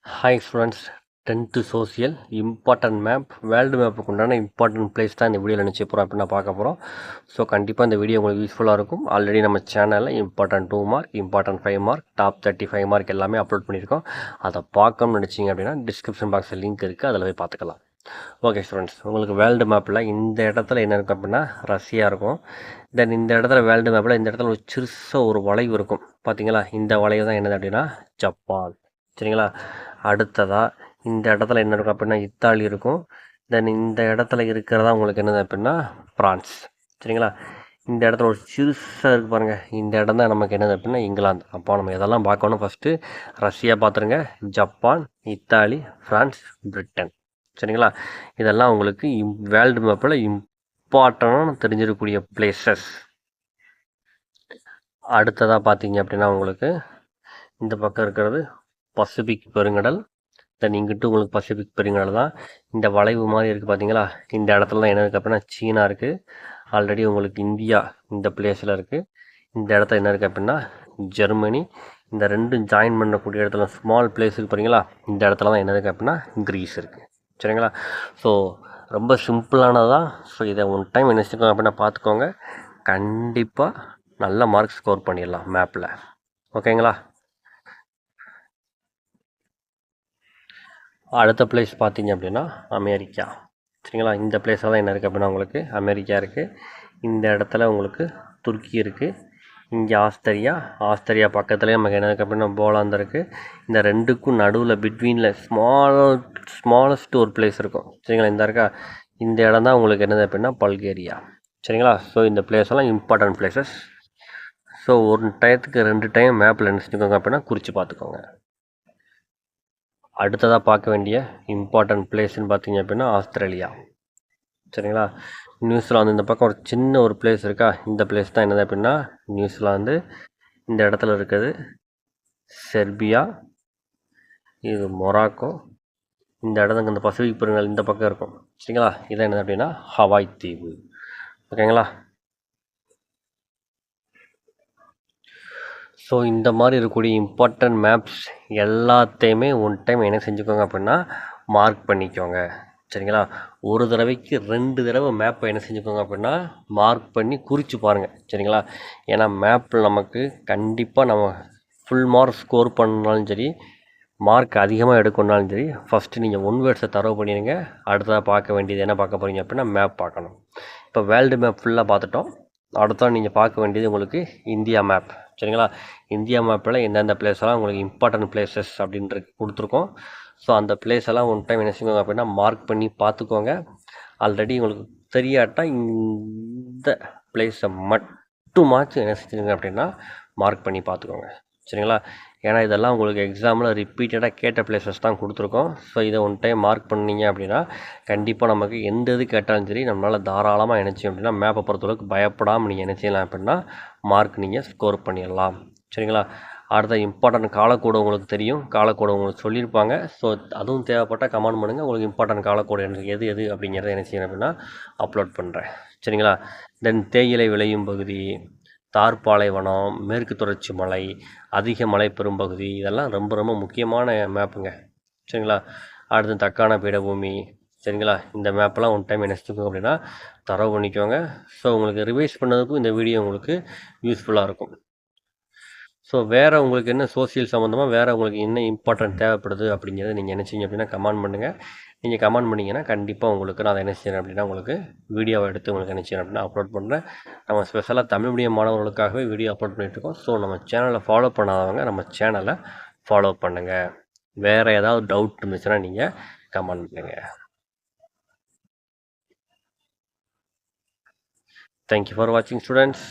Hi students, 10th social important map world மேப்புக்கு உண்டான important place தான் இந்த வீடியோவில் நினச்சி போகிறோம் அப்படின்னு நான் பார்க்க போகிறோம். ஸோ கண்டிப்பாக இந்த வீடியோ உங்களுக்கு யூஸ்ஃபுல்லாக இருக்கும். ஆல்ரெடி நம்ம சேனலில் important 2 mark, important 5 mark, top 35 mark எல்லாமே அப்லோட் பண்ணியிருக்கோம். அதை பார்க்கணும்னு நினச்சிங்க அப்படின்னா டிஸ்கிரிப்ஷன் பாக்ஸில் லிங்க் இருக்குது, அதில் போய் பார்த்துக்கலாம். ஓகே ஸ்டூடெண்ட்ஸ், உங்களுக்கு வேர்ல்டு மேப்பில் இந்த இடத்துல என்ன இருக்கும் அப்படின்னா ரஷ்யா இருக்கும். தென் இந்த இடத்துல வேர்ல்டு மேப்பில் இந்த இடத்துல ஒரு சிறுசாக ஒரு வளைவு இருக்கும் பார்த்தீங்களா. இந்த வளைவு தான் என்னது அப்படின்னா ஜப்பான். சரிங்களா. அடுத்ததாக இந்த இடத்துல என்ன இருக்கும் அப்படின்னா இத்தாலி இருக்கும். தென் இந்த இடத்துல இருக்கிறதா உங்களுக்கு என்னது அப்படின்னா ஃப்ரான்ஸ். சரிங்களா. இந்த இடத்துல ஒரு சிறுசாக இருக்குது பாருங்கள், இந்த இடம் தான் நமக்கு என்னது அப்படின்னா இங்கிலாந்து. அப்போ நம்ம இதெல்லாம் பார்க்கணும். ஃபஸ்ட்டு ரஷ்யா பார்த்துருங்க, ஜப்பான், இத்தாலி, ஃப்ரான்ஸ், பிரிட்டன். சரிங்களா. இதெல்லாம் உங்களுக்கு வேர்ல்டு மேப்பில் இம்பார்ட்டனாக தெரிஞ்சிருக்கக்கூடிய பிளேசஸ். அடுத்ததாக பார்த்தீங்க அப்படின்னா உங்களுக்கு இந்த பக்கம் இருக்கிறது பசிபிக் பெருங்கடல். தென் இங்கிட்டு உங்களுக்கு பசிபிக் பெருங்கடல் தான். இந்த வளைவு மாதிரி இருக்குது பார்த்தீங்களா, இந்த இடத்துல தான் என்ன இருக்குது அப்படின்னா சீனா இருக்குது. ஆல்ரெடி உங்களுக்கு இந்தியா இந்த பிளேஸில் இருக்குது. இந்த இடத்துல என்ன இருக்குது அப்படின்னா ஜெர்மனி. இந்த ரெண்டும் ஜாயின் பண்ணக்கூடிய இடத்துல ஸ்மால் பிளேஸ் இருக்குது பார்த்தீங்களா, இந்த இடத்துல தான் என்ன இருக்குது அப்படின்னா கிரீஸ் இருக்குது. சரிங்களா. ஸோ ரொம்ப சிம்பிளானதான். ஸோ இதை ஒன் டைம் என்ன செஞ்சுக்கோங்க அப்படின்னா பார்த்துக்கோங்க. கண்டிப்பாக நல்ல மார்க் ஸ்கோர் பண்ணிடலாம் மேப்பில். ஓகேங்களா. அடுத்த பிளேஸ் பார்த்தீங்க அப்படின்னா அமெரிக்கா. சரிங்களா. இந்த பிளேஸில் தான் என்ன இருக்குது அப்படின்னா உங்களுக்கு அமெரிக்கா இருக்குது. இந்த இடத்துல உங்களுக்கு துருக்கி இருக்குது. இங்கே ஆஸ்திரியா பக்கத்துலேயே நமக்கு என்ன இருக்குது அப்படின்னா போலாந்து இருக்குது. இந்த ரெண்டுக்கும் நடுவில் பிட்வீனில் ஸ்மாலஸ்ட் ஒரு பிளேஸ் இருக்கும். சரிங்களா. இந்த இருக்கா, இந்த இடம் தான் உங்களுக்கு என்னது அப்படின்னா பல்கேரியா. சரிங்களா. ஸோ இந்த பிளேஸெல்லாம் இம்பார்ட்டன்ட் பிளேசஸ். ஸோ ஒரு டயத்துக்கு 2 டைம் மேப்பில் என்ன செஞ்சுக்கோங்க அப்படின்னா குறித்து பார்த்துக்கோங்க. அடுத்ததாக பார்க்க வேண்டிய இம்பார்ட்டன்ட் பிளேஸ்ன்னு பார்த்தீங்க அப்படின்னா ஆஸ்திரேலியா. சரிங்களா. நியூசிலாந்து இந்த பக்கம் ஒரு சின்ன ஒரு பிளேஸ் இருக்கா, இந்த பிளேஸ் தான் என்னது அப்படின்னா நியூசிலாந்து. இந்த இடத்துல இருக்குது செர்பியா, இது மொராக்கோ. இந்த இடத்துக்கு இந்த பசிபிக் பெருங்கடல் இந்த பக்கம் இருக்கும். சரிங்களா. இதான் என்னது அப்படின்னா ஹவாய் தீவு. ஓகேங்களா. ஸோ இந்த மாதிரி இருக்கக்கூடிய இம்பார்ட்டன்ட் மேப்ஸ் எல்லாத்தையுமே ஒன் டைம் என்ன செஞ்சுக்கோங்க அப்படின்னா மார்க் பண்ணிக்கோங்க. சரிங்களா. ஒரு தடவைக்கு 2 தடவை மேப்பை என்ன செஞ்சுக்கோங்க அப்படின்னா மார்க் பண்ணி குறித்து பாருங்கள். சரிங்களா. ஏன்னா மேப்பில் நமக்கு கண்டிப்பாக நம்ம ஃபுல் மார்க் ஸ்கோர் பண்ணாலும் சரி, மார்க் அதிகமாக எடுக்கணுனாலும் சரி, ஃபஸ்ட்டு நீங்கள் 1 வேர்ட்ஸை தரவு பண்ணிடுங்க. அடுத்ததாக பார்க்க வேண்டியது என்ன பார்க்க போகிறீங்க அப்படின்னா மேப் பார்க்கணும். இப்போ வேர்ல்டு மேப் ஃபுல்லாக பார்த்துட்டோம். அடுத்ததான் நீங்கள் பார்க்க வேண்டியது உங்களுக்கு இந்தியா மேப். சரிங்களா. இந்தியா மேப்பில் எந்தெந்த பிளேஸெல்லாம் உங்களுக்கு இம்பார்ட்டன்ட் பிளேசஸ் அப்படின்றது கொடுத்துருக்கோம். ஸோ அந்த பிளேஸ் எல்லாம் ஒன் டைம் என்ன செய்யுங்க அப்படின்னா மார்க் பண்ணி பார்த்துக்கோங்க. ஆல்ரெடி உங்களுக்கு தெரியாட்டா இந்த பிளேஸை மட்டுமாச்சும் என்ன செஞ்சுருங்க அப்படின்னா மார்க் பண்ணி பார்த்துக்கோங்க. சரிங்களா. ஏன்னா இதெல்லாம் உங்களுக்கு எக்ஸாமில் ரிப்பீட்டடாக கேட்ட பிளேசஸ் தான் கொடுத்துருக்கோம். ஸோ இதை ஒன் டைம் மார்க் பண்ணிங்க அப்படின்னா கண்டிப்பாக நமக்கு எந்த இது கேட்டாலும் சரி நம்மளால் தாராளமாக நினச்சி அப்படின்னா மேப்பை பொறுத்தளவுக்கு பயப்படாமல் நீங்கள் என்ன செய்யலாம் அப்படின்னா மார்க் நீங்கள் ஸ்கோர் பண்ணிடலாம். சரிங்களா. அடுத்த இம்பார்ட்டன்ட் காலக்கோடு உங்களுக்கு தெரியும், காலக்கோடு உங்களுக்கு சொல்லியிருப்பாங்க. ஸோ அதுவும் தேவைப்பட்டால் கமெண்ட் பண்ணுங்கள். உங்களுக்கு இம்பார்ட்டன்ட் காலக்கோடு எது எது அப்படிங்கிறத என்ன செய்யணும் அப்படின்னா அப்லோட் பண்ணுறேன். சரிங்களா. தென் தேயிலை விளையும் பகுதி, தார் பாலைவனம், மேற்கு தொடர்ச்சி மலை, அதிக மலை பெரும்பகுதி, இதெல்லாம் ரொம்ப ரொம்ப முக்கியமான மேப்புங்க. சரிங்களா. அடுத்து தக்கான பீடபூமி. சரிங்களா. இந்த மேப்பெல்லாம் ஒன் டைம் என்ன செஞ்சுக்கோங்க அப்படின்னா தரவு பண்ணிக்கோங்க. ஸோ உங்களுக்கு ரிவைஸ் பண்ணதுக்கும் இந்த வீடியோ உங்களுக்கு யூஸ்ஃபுல்லாக இருக்கும். ஸோ வேறு உங்களுக்கு என்ன சோசியல் சம்மந்தமாக வேறு உங்களுக்கு என்ன இம்பார்ட்டன்ட் தேவைப்படுது அப்படிங்கிறத நீங்கள் என்ன செய்யுங்க அப்படின்னா கமெண்ட் பண்ணுங்கள். நீங்கள் கமெண்ட் பண்ணிங்கன்னா கண்டிப்பாக உங்களுக்கு நான் அதை என்ன செய்கிறேன் அப்படின்னா உங்களுக்கு வீடியோவை எடுத்து உங்களுக்கு என்ன செய்யணும் அப்படின்னா அப்லோட் பண்ணுறேன். நம்ம ஸ்பெஷலாக தமிழ் மீடியம் மாணவர்களுக்காகவே வீடியோ அப்லோட் பண்ணிகிட்ருக்கோம். ஸோ நம்ம சேனலை ஃபாலோ பண்ணாதவங்க நம்ம சேனலை ஃபாலோ பண்ணுங்கள். வேறு ஏதாவது டவுட் இருந்துச்சுன்னா நீங்கள் கமெண்ட் பண்ணுங்கள். Thank you for watching students.